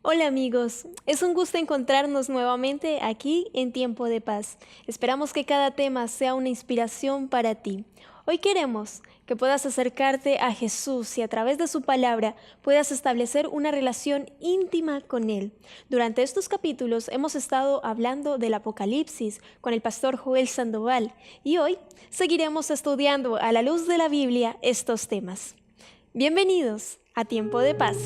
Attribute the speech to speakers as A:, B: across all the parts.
A: Hola amigos, es un gusto encontrarnos nuevamente aquí en Tiempo de Paz. Esperamos que cada tema sea una inspiración para ti. Hoy queremos que puedas acercarte a Jesús y a través de su palabra puedas establecer una relación íntima con Él. Durante estos capítulos hemos estado hablando del Apocalipsis con el pastor Joel Sandoval y hoy seguiremos estudiando a la luz de la Biblia estos temas. Bienvenidos a Tiempo de Paz.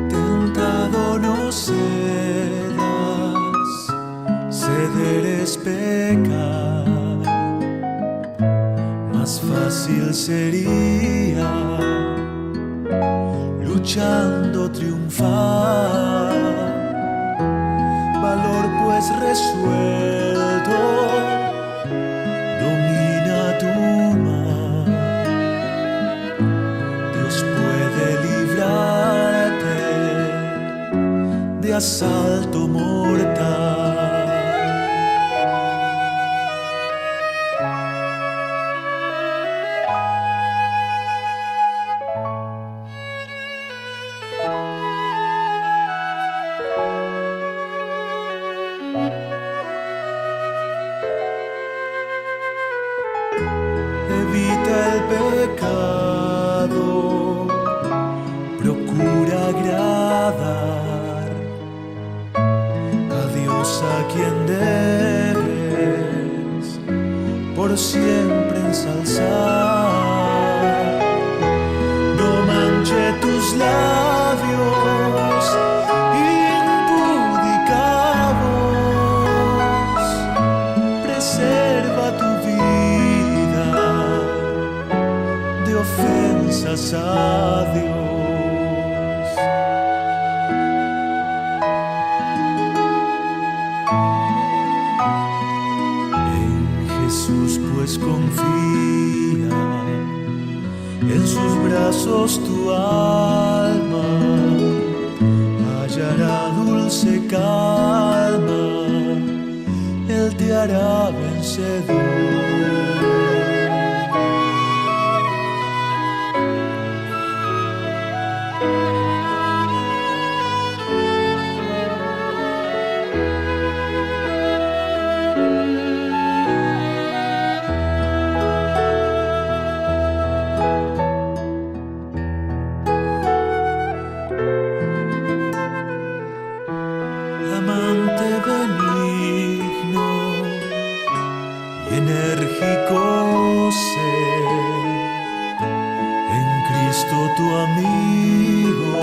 B: Tentado no serás, ceder es pecar, más fácil sería luchando triunfar, valor pues resuelto, domina tu mar, Dios puede librarte de asalto mortal. Evita el pecado, procura agradar a Dios a quien debes por siempre ensalzar. No manche tus labios impudicados, preserva tu vida de ofensas a Dios. En Jesús pues confía, en sus brazos tu alma hallará dulce calma, Él te hará vencedor. Amante benigno y enérgico ser, en Cristo tu amigo,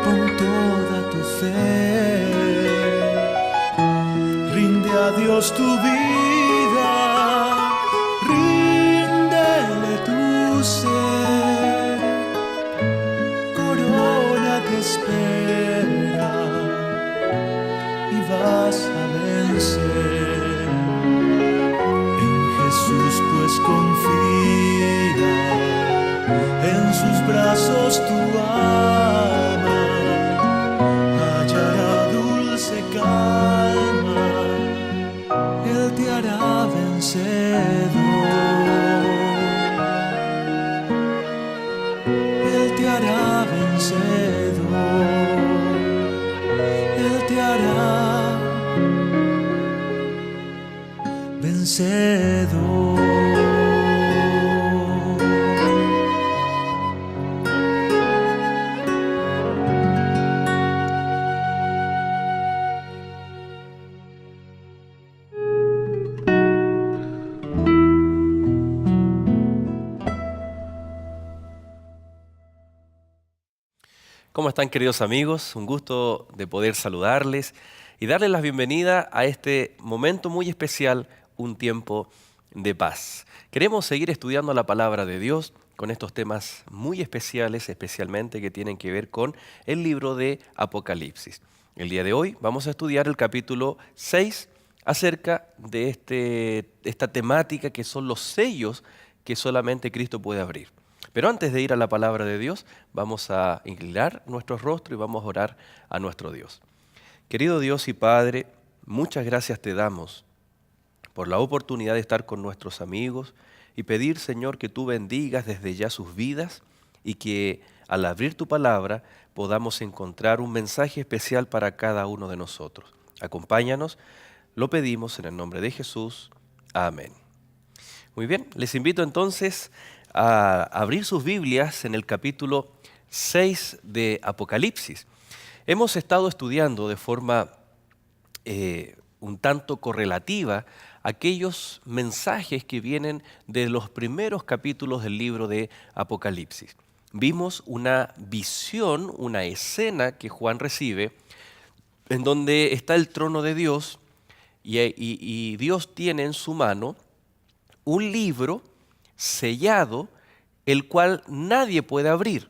B: pon toda tu fe, rinde a Dios tu vida, ríndele tu ser, corona te espera y vas a vencer. En Jesús pues confía, en sus brazos tu alma hallará dulce calma, Él te hará vencedor. Él te hará vencedor. Él te hará vencedor.
C: ¿Cómo están, queridos amigos? Un gusto de poder saludarles y darles la bienvenida a este momento muy especial, un tiempo de paz. Queremos seguir estudiando la palabra de Dios con estos temas muy especiales, especialmente que tienen que ver con el libro de Apocalipsis. El día de hoy vamos a estudiar el capítulo 6 acerca de esta temática que son los sellos que solamente Cristo puede abrir. Pero antes de ir a la palabra de Dios, vamos a inclinar nuestro rostro y vamos a orar a nuestro Dios. Querido Dios y Padre, muchas gracias te damos por la oportunidad de estar con nuestros amigos y pedir, Señor, que tú bendigas desde ya sus vidas y que al abrir tu palabra podamos encontrar un mensaje especial para cada uno de nosotros. Acompáñanos, lo pedimos en el nombre de Jesús. Amén. Muy bien, les invito entonces a abrir sus Biblias en el capítulo 6 de Apocalipsis. Hemos estado estudiando de forma un tanto correlativa aquellos mensajes que vienen de los primeros capítulos del libro de Apocalipsis. Vimos una visión, una escena que Juan recibe, en donde está el trono de Dios y Dios tiene en su mano un libro sellado, el cual nadie puede abrir.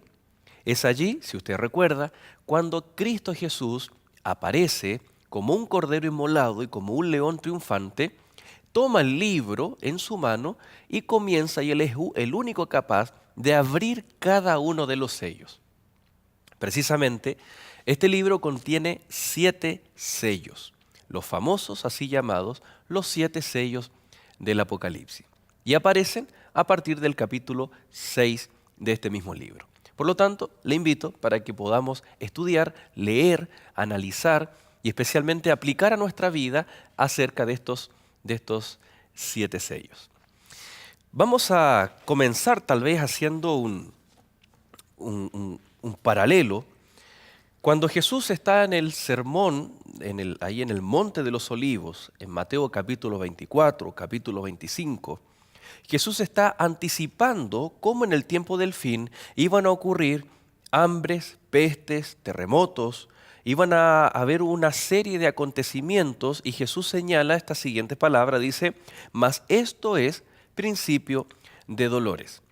C: Es allí, si usted recuerda, cuando Cristo Jesús aparece como un cordero inmolado y como un león triunfante, toma el libro en su mano y comienza, y él es el único capaz de abrir cada uno de los sellos. Precisamente, este libro contiene 7 sellos, los famosos así llamados los 7 sellos del Apocalipsis, y aparecen a partir del capítulo 6 de este mismo libro. Por lo tanto, le invito para que podamos estudiar, leer, analizar y especialmente aplicar a nuestra vida acerca de estos 7 sellos. Vamos a comenzar tal vez haciendo un paralelo. Cuando Jesús está en el sermón, ahí en el Monte de los Olivos, en Mateo capítulo 24, capítulo 25, Jesús está anticipando cómo en el tiempo del fin iban a ocurrir hambres, pestes, terremotos, iban a haber una serie de acontecimientos y Jesús señala esta siguiente palabra, dice, mas esto es principio de dolores.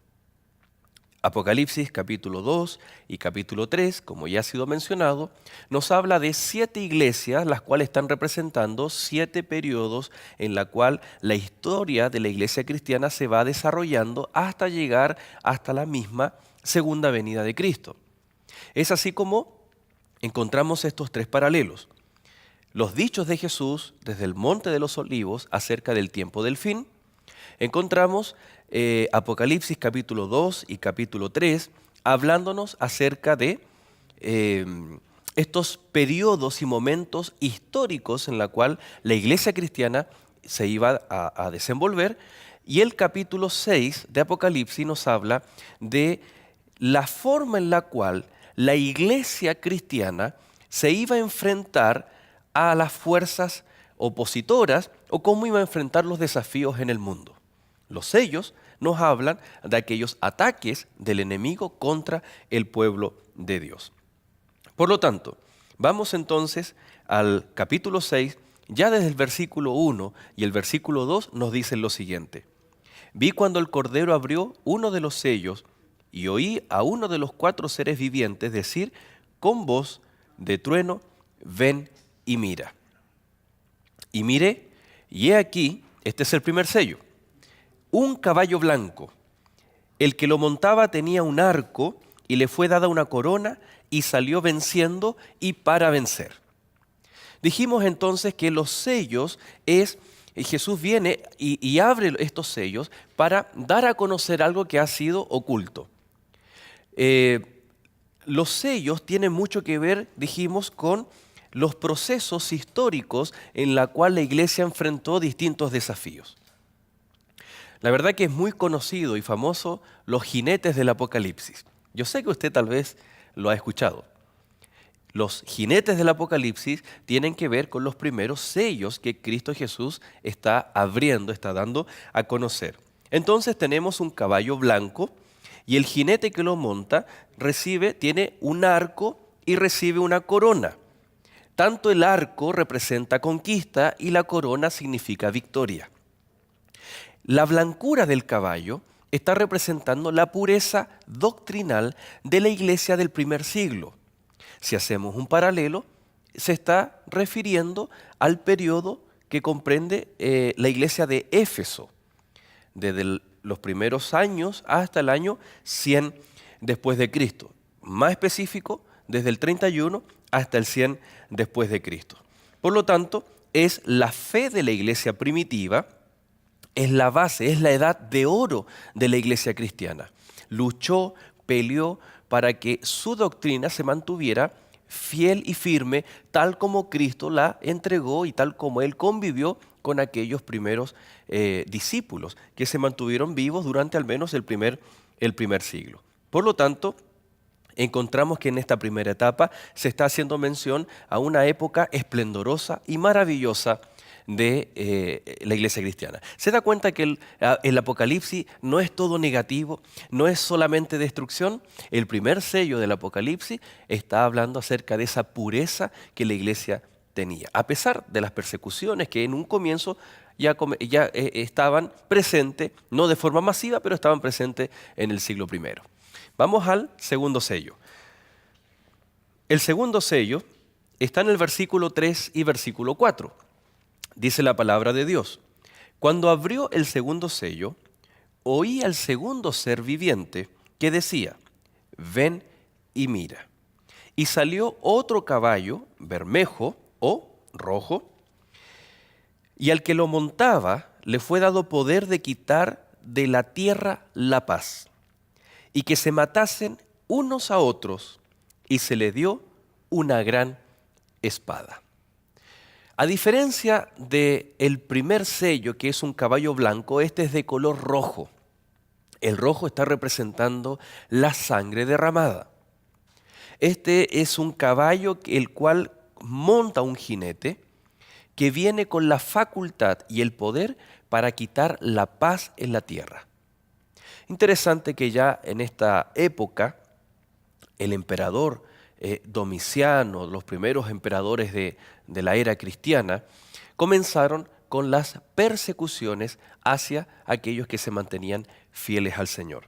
C: Apocalipsis capítulo 2 y capítulo 3, como ya ha sido mencionado, nos habla de 7 iglesias, las cuales están representando 7 periodos en la cual la historia de la iglesia cristiana se va desarrollando hasta llegar hasta la misma segunda venida de Cristo. Es así como encontramos estos 3 paralelos. Los dichos de Jesús desde el Monte de los Olivos acerca del tiempo del fin. Encontramos Apocalipsis capítulo 2 y capítulo 3 hablándonos acerca de estos periodos y momentos históricos en la cual la iglesia cristiana se iba a desenvolver, y el capítulo 6 de Apocalipsis nos habla de la forma en la cual la iglesia cristiana se iba a enfrentar a las fuerzas opositoras o cómo iba a enfrentar los desafíos en el mundo. Los sellos nos hablan de aquellos ataques del enemigo contra el pueblo de Dios. Por lo tanto, vamos entonces al capítulo 6, ya desde el versículo 1 y el versículo 2 nos dicen lo siguiente. Vi cuando el Cordero abrió uno de los sellos y oí a uno de los 4 seres vivientes decir con voz de trueno, ven y mira. Y miré, y he aquí, este es el primer sello, un caballo blanco. El que lo montaba tenía un arco y le fue dada una corona y salió venciendo y para vencer. Dijimos entonces que los sellos Jesús viene y abre estos sellos para dar a conocer algo que ha sido oculto. Los sellos tienen mucho que ver, dijimos, con los procesos históricos en la cual la iglesia enfrentó distintos desafíos. La verdad que es muy conocido y famoso los jinetes del Apocalipsis. Yo sé que usted tal vez lo ha escuchado. Los jinetes del Apocalipsis tienen que ver con los primeros sellos que Cristo Jesús está abriendo, está dando a conocer. Entonces tenemos un caballo blanco y el jinete que lo monta tiene un arco y recibe una corona. Tanto el arco representa conquista y la corona significa victoria. La blancura del caballo está representando la pureza doctrinal de la iglesia del primer siglo. Si hacemos un paralelo, se está refiriendo al periodo que comprende la iglesia de Éfeso, desde los primeros años hasta el año 100 después de Cristo. Más específico, desde el 31 hasta el 100 después de Cristo. Por lo tanto, es la fe de la iglesia primitiva, es la base, es la edad de oro de la iglesia cristiana. Luchó, peleó para que su doctrina se mantuviera fiel y firme, tal como Cristo la entregó y tal como Él convivió con aquellos primeros discípulos que se mantuvieron vivos durante al menos el primer siglo. Por lo tanto, encontramos que en esta primera etapa se está haciendo mención a una época esplendorosa y maravillosa de la iglesia cristiana. Se da cuenta que el Apocalipsis no es todo negativo, no es solamente destrucción. El primer sello del Apocalipsis está hablando acerca de esa pureza que la iglesia tenía, a pesar de las persecuciones que en un comienzo ya estaban presentes, no de forma masiva, pero estaban presentes en el siglo I. Vamos al segundo sello. El segundo sello está en el versículo 3 y versículo 4. Dice la palabra de Dios: cuando abrió el segundo sello, oí al segundo ser viviente que decía: ven y mira. Y salió otro caballo, bermejo o rojo, y al que lo montaba le fue dado poder de quitar de la tierra la paz, y que se matasen unos a otros, y se le dio una gran espada. A diferencia del primer sello, que es un caballo blanco, este es de color rojo. El rojo está representando la sangre derramada. Este es un caballo el cual monta un jinete que viene con la facultad y el poder para quitar la paz en la tierra. Interesante que ya en esta época el emperador Domiciano, los primeros emperadores de la era cristiana, comenzaron con las persecuciones hacia aquellos que se mantenían fieles al Señor.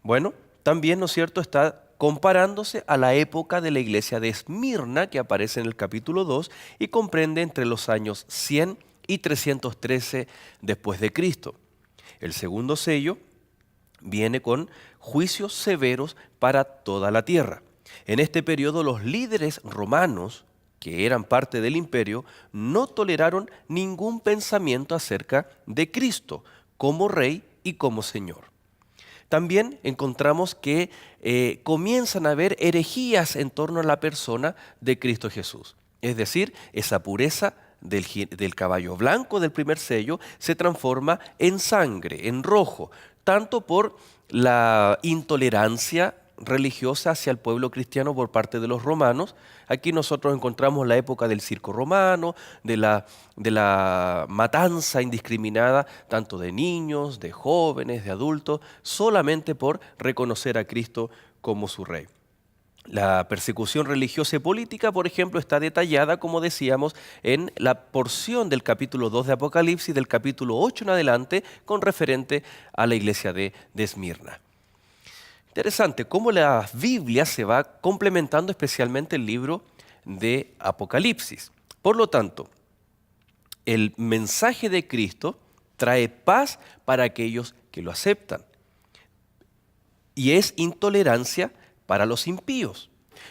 C: Bueno, también, ¿no es cierto?, está comparándose a la época de la iglesia de Esmirna, que aparece en el capítulo 2 y comprende entre los años 100 y 313 después de Cristo. El segundo sello viene con juicios severos para toda la tierra. En este periodo los líderes romanos, que eran parte del imperio, no toleraron ningún pensamiento acerca de Cristo como Rey y como Señor. También encontramos que comienzan a haber herejías en torno a la persona de Cristo Jesús. Es decir, esa pureza del caballo blanco del primer sello se transforma en sangre, en rojo, tanto por la intolerancia religiosa hacia el pueblo cristiano por parte de los romanos. Aquí nosotros encontramos la época del circo romano, de la matanza indiscriminada, tanto de niños, de jóvenes, de adultos, solamente por reconocer a Cristo como su Rey. La persecución religiosa y política, por ejemplo, está detallada, como decíamos, en la porción del capítulo 2 de Apocalipsis, del capítulo 8 en adelante, con referente a la iglesia de Esmirna. Interesante cómo la Biblia se va complementando, especialmente el libro de Apocalipsis. Por lo tanto, el mensaje de Cristo trae paz para aquellos que lo aceptan y es intolerancia para los impíos.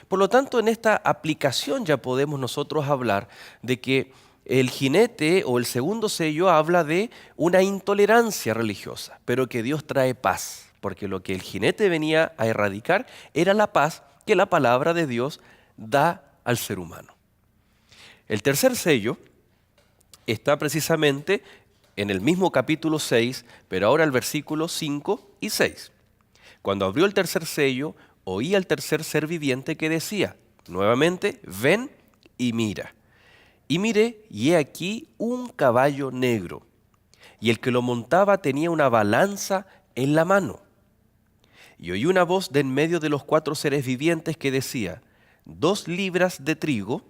C: Por lo tanto, en esta aplicación ya podemos nosotros hablar de que el jinete o el segundo sello habla de una intolerancia religiosa, pero que Dios trae paz, porque lo que el jinete venía a erradicar era la paz que la palabra de Dios da al ser humano. El tercer sello está precisamente en el mismo capítulo 6, pero ahora el versículo 5 y 6. Cuando abrió el tercer sello, oí al tercer ser viviente que decía, nuevamente, ven y mira. Y miré, y he aquí un caballo negro, y el que lo montaba tenía una balanza en la mano. Y oí una voz de en medio de los 4 seres vivientes que decía, 2 libras de trigo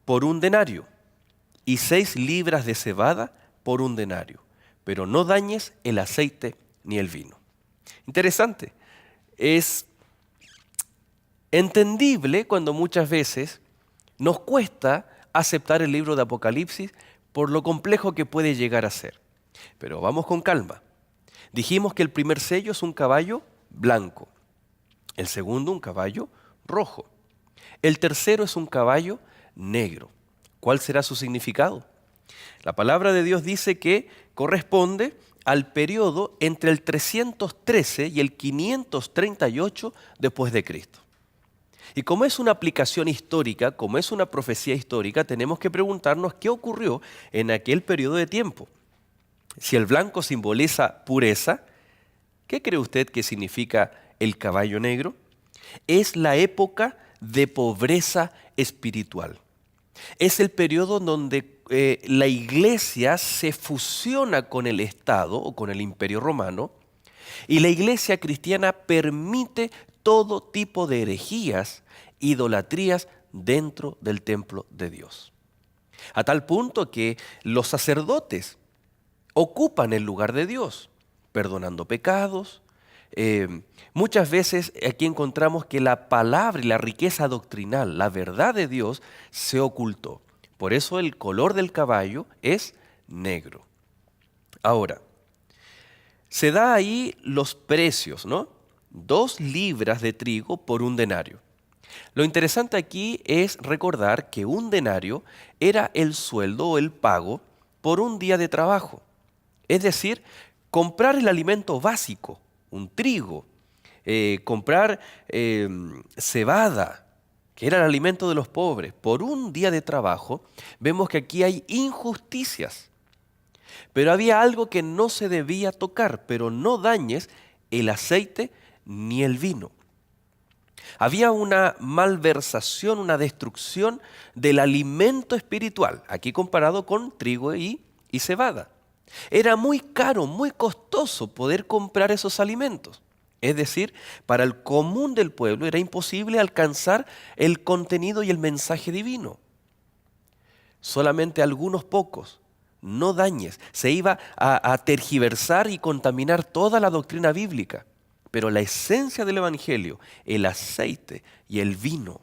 C: por 1 denario, y 6 libras de cebada por 1 denario, pero no dañes el aceite ni el vino. Interesante. Es entendible cuando muchas veces nos cuesta aceptar el libro de Apocalipsis por lo complejo que puede llegar a ser. Pero vamos con calma. Dijimos que el primer sello es un caballo blanco, el segundo un caballo rojo, el tercero es un caballo negro. ¿Cuál será su significado? La palabra de Dios dice que corresponde al periodo entre el 313 y el 538 después de Cristo. Y como es una aplicación histórica, como es una profecía histórica, tenemos que preguntarnos qué ocurrió en aquel periodo de tiempo. Si el blanco simboliza pureza, ¿qué cree usted que significa el caballo negro? Es la época de pobreza espiritual. Es el periodo donde la iglesia se fusiona con el Estado o con el Imperio Romano y la iglesia cristiana permite todo tipo de herejías, idolatrías dentro del templo de Dios. A tal punto que los sacerdotes ocupan el lugar de Dios, perdonando pecados. Muchas veces aquí encontramos que la palabra y la riqueza doctrinal, la verdad de Dios, se ocultó. Por eso el color del caballo es negro. Ahora, se da ahí los precios, ¿no? 2 libras de trigo por un denario. Lo interesante aquí es recordar que un denario era el sueldo o el pago por un día de trabajo. Es decir, comprar el alimento básico, un trigo, comprar cebada, que era el alimento de los pobres, por un día de trabajo, vemos que aquí hay injusticias. Pero había algo que no se debía tocar, pero no dañes el aceite ni el vino. Había una malversación, una destrucción del alimento espiritual, aquí comparado con trigo y cebada. Era muy caro, muy costoso poder comprar esos alimentos. Es decir, para el común del pueblo era imposible alcanzar el contenido y el mensaje divino. Solamente algunos pocos, no dañes. Se iba a tergiversar y contaminar toda la doctrina bíblica. Pero la esencia del Evangelio, el aceite y el vino.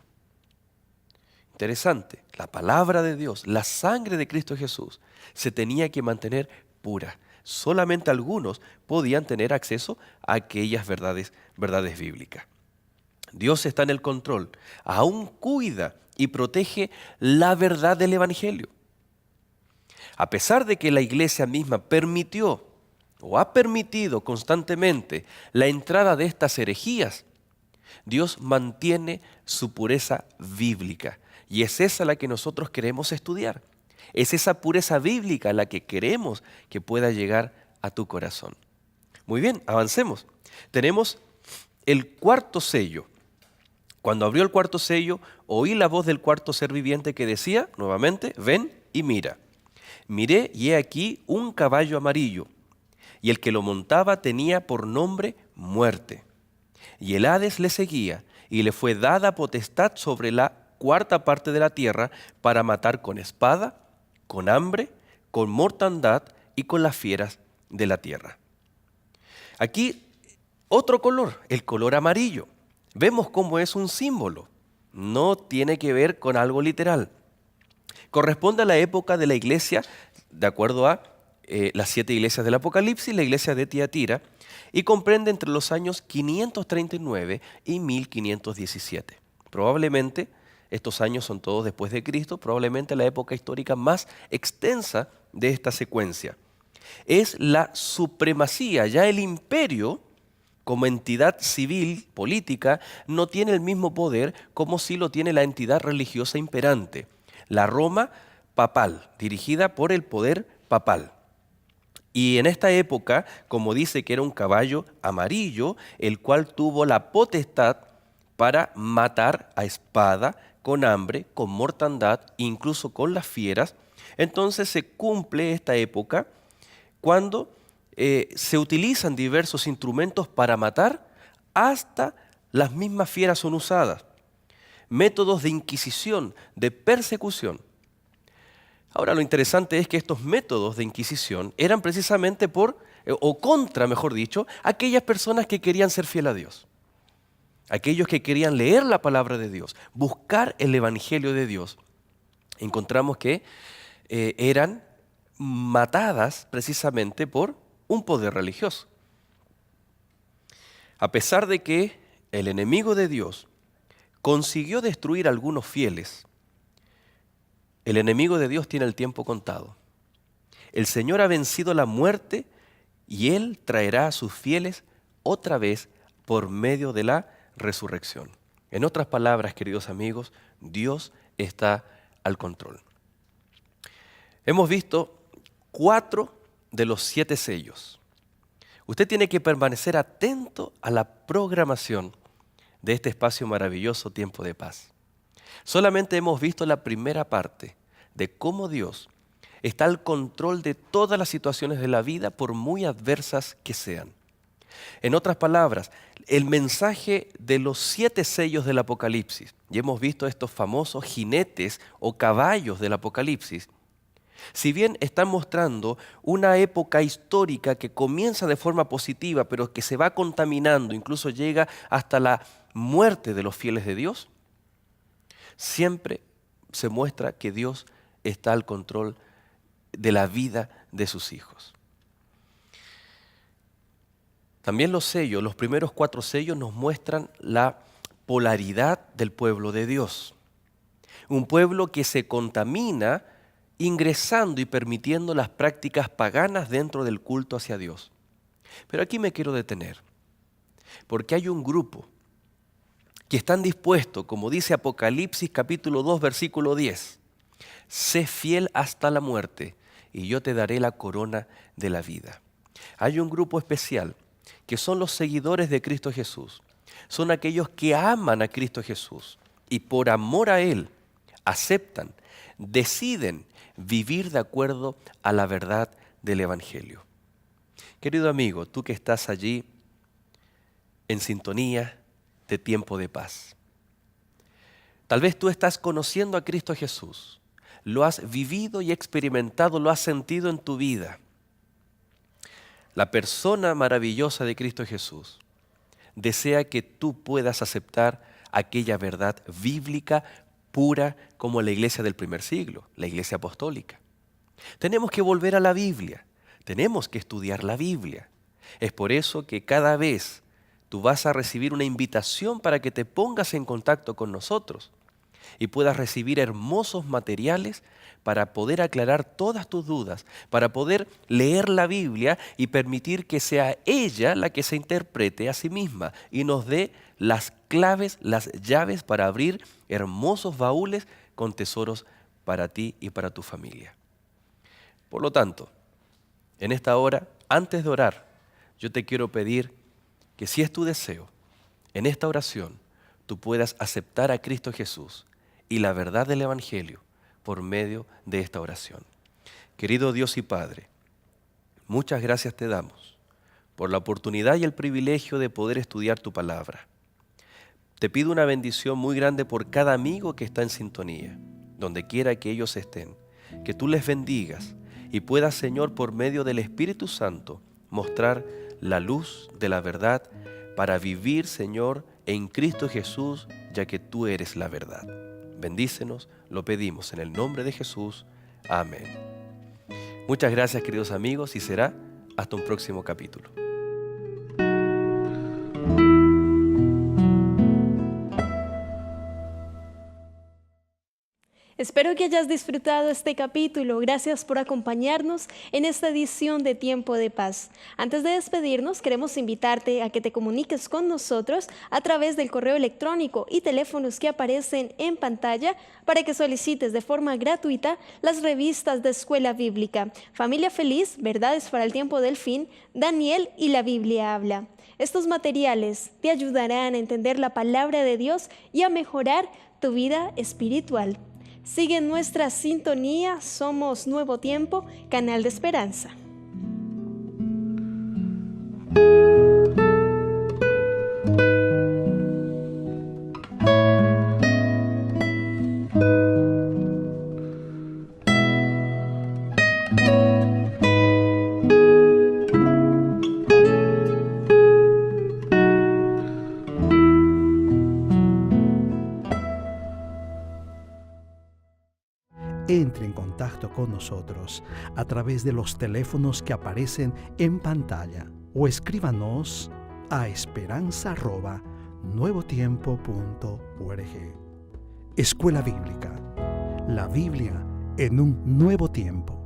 C: Interesante, la palabra de Dios, la sangre de Cristo Jesús, se tenía que mantener pura. Solamente algunos podían tener acceso a aquellas verdades bíblicas. Dios está en el control, aún cuida y protege la verdad del Evangelio. A pesar de que la iglesia misma permitió o ha permitido constantemente la entrada de estas herejías, Dios mantiene su pureza bíblica y es esa la que nosotros queremos estudiar. Es esa pureza bíblica la que queremos que pueda llegar a tu corazón. Muy bien, avancemos. Tenemos el cuarto sello. Cuando abrió el cuarto sello, oí la voz del cuarto ser viviente que decía, nuevamente, ven y mira. Miré y he aquí un caballo amarillo, y el que lo montaba tenía por nombre Muerte. Y el Hades le seguía, y le fue dada potestad sobre la cuarta parte de la tierra para matar con espada, con hambre, con mortandad y con las fieras de la tierra. Aquí otro color, el color amarillo. Vemos cómo es un símbolo, no tiene que ver con algo literal. Corresponde a la época de la iglesia, de acuerdo a las 7 iglesias del Apocalipsis, la iglesia de Tiatira, y comprende entre los años 539 y 1517. Probablemente estos años son todos después de Cristo, probablemente la época histórica más extensa de esta secuencia. Es la supremacía, ya el imperio como entidad civil, política, no tiene el mismo poder como si lo tiene la entidad religiosa imperante, la Roma papal, dirigida por el poder papal. Y en esta época, como dice que era un caballo amarillo, el cual tuvo la potestad para matar a espada, con hambre, con mortandad, incluso con las fieras, entonces se cumple esta época cuando se utilizan diversos instrumentos para matar, hasta las mismas fieras son usadas. Métodos de inquisición, de persecución. Ahora lo interesante es que estos métodos de inquisición eran precisamente contra, mejor dicho, aquellas personas que querían ser fiel a Dios. Aquellos que querían leer la palabra de Dios, buscar el Evangelio de Dios. encontramos que eran matadas precisamente por un poder religioso. A pesar de que el enemigo de Dios consiguió destruir a algunos fieles, el enemigo de Dios tiene el tiempo contado. El Señor ha vencido la muerte y Él traerá a sus fieles otra vez por medio de la resurrección. En otras palabras, queridos amigos, Dios está al control. Hemos visto 4 de los 7 sellos. Usted tiene que permanecer atento a la programación de este espacio maravilloso, Tiempo de Paz. Solamente hemos visto la primera parte de cómo Dios está al control de todas las situaciones de la vida, por muy adversas que sean. En otras palabras, el mensaje de los 7 sellos del Apocalipsis, y hemos visto estos famosos jinetes o caballos del Apocalipsis, si bien están mostrando una época histórica que comienza de forma positiva, pero que se va contaminando, incluso llega hasta la muerte de los fieles de Dios, siempre se muestra que Dios está al control de la vida de sus hijos. También los sellos, los primeros 4 sellos nos muestran la polaridad del pueblo de Dios. Un pueblo que se contamina ingresando y permitiendo las prácticas paganas dentro del culto hacia Dios. Pero aquí me quiero detener, porque hay un grupo que están dispuestos, como dice Apocalipsis capítulo 2, versículo 10, sé fiel hasta la muerte y yo te daré la corona de la vida. Hay un grupo especial que son los seguidores de Cristo Jesús. Son aquellos que aman a Cristo Jesús y por amor a Él aceptan, deciden vivir de acuerdo a la verdad del Evangelio. Querido amigo, tú que estás allí en sintonía de Tiempo de Paz. Tal vez tú estás conociendo a Cristo Jesús, lo has vivido y experimentado, lo has sentido en tu vida. La persona maravillosa de Cristo Jesús desea que tú puedas aceptar aquella verdad bíblica pura como la iglesia del primer siglo, la iglesia apostólica. Tenemos que volver a la Biblia, tenemos que estudiar la Biblia. Es por eso que cada vez tú vas a recibir una invitación para que te pongas en contacto con nosotros y puedas recibir hermosos materiales para poder aclarar todas tus dudas, para poder leer la Biblia y permitir que sea ella la que se interprete a sí misma y nos dé las claves, las llaves para abrir hermosos baúles con tesoros para ti y para tu familia. Por lo tanto, en esta hora, antes de orar, yo te quiero pedir que si es tu deseo, en esta oración, tú puedas aceptar a Cristo Jesús y la verdad del Evangelio por medio de esta oración. Querido Dios y Padre, muchas gracias te damos por la oportunidad y el privilegio de poder estudiar tu palabra. Te pido una bendición muy grande por cada amigo que está en sintonía, donde quiera que ellos estén, que tú les bendigas y puedas, Señor, por medio del Espíritu Santo, mostrar la luz de la verdad para vivir, Señor, en Cristo Jesús, ya que tú eres la verdad. Bendícenos, lo pedimos en el nombre de Jesús. Amén. Muchas gracias, queridos amigos, y será hasta un próximo capítulo.
A: Espero que hayas disfrutado este capítulo. Gracias por acompañarnos en esta edición de Tiempo de Paz. Antes de despedirnos, queremos invitarte a que te comuniques con nosotros a través del correo electrónico y teléfonos que aparecen en pantalla para que solicites de forma gratuita las revistas de Escuela Bíblica, Familia Feliz, Verdades para el Tiempo del Fin, Daniel y la Biblia Habla. Estos materiales te ayudarán a entender la palabra de Dios y a mejorar tu vida espiritual. Sigue en nuestra sintonía, somos Nuevo Tiempo, canal de esperanza.
D: entre en contacto con nosotros a través de los teléfonos que aparecen en pantalla o escríbanos a esperanza@nuevotiempo.org. Escuela Bíblica, la Biblia en un nuevo tiempo.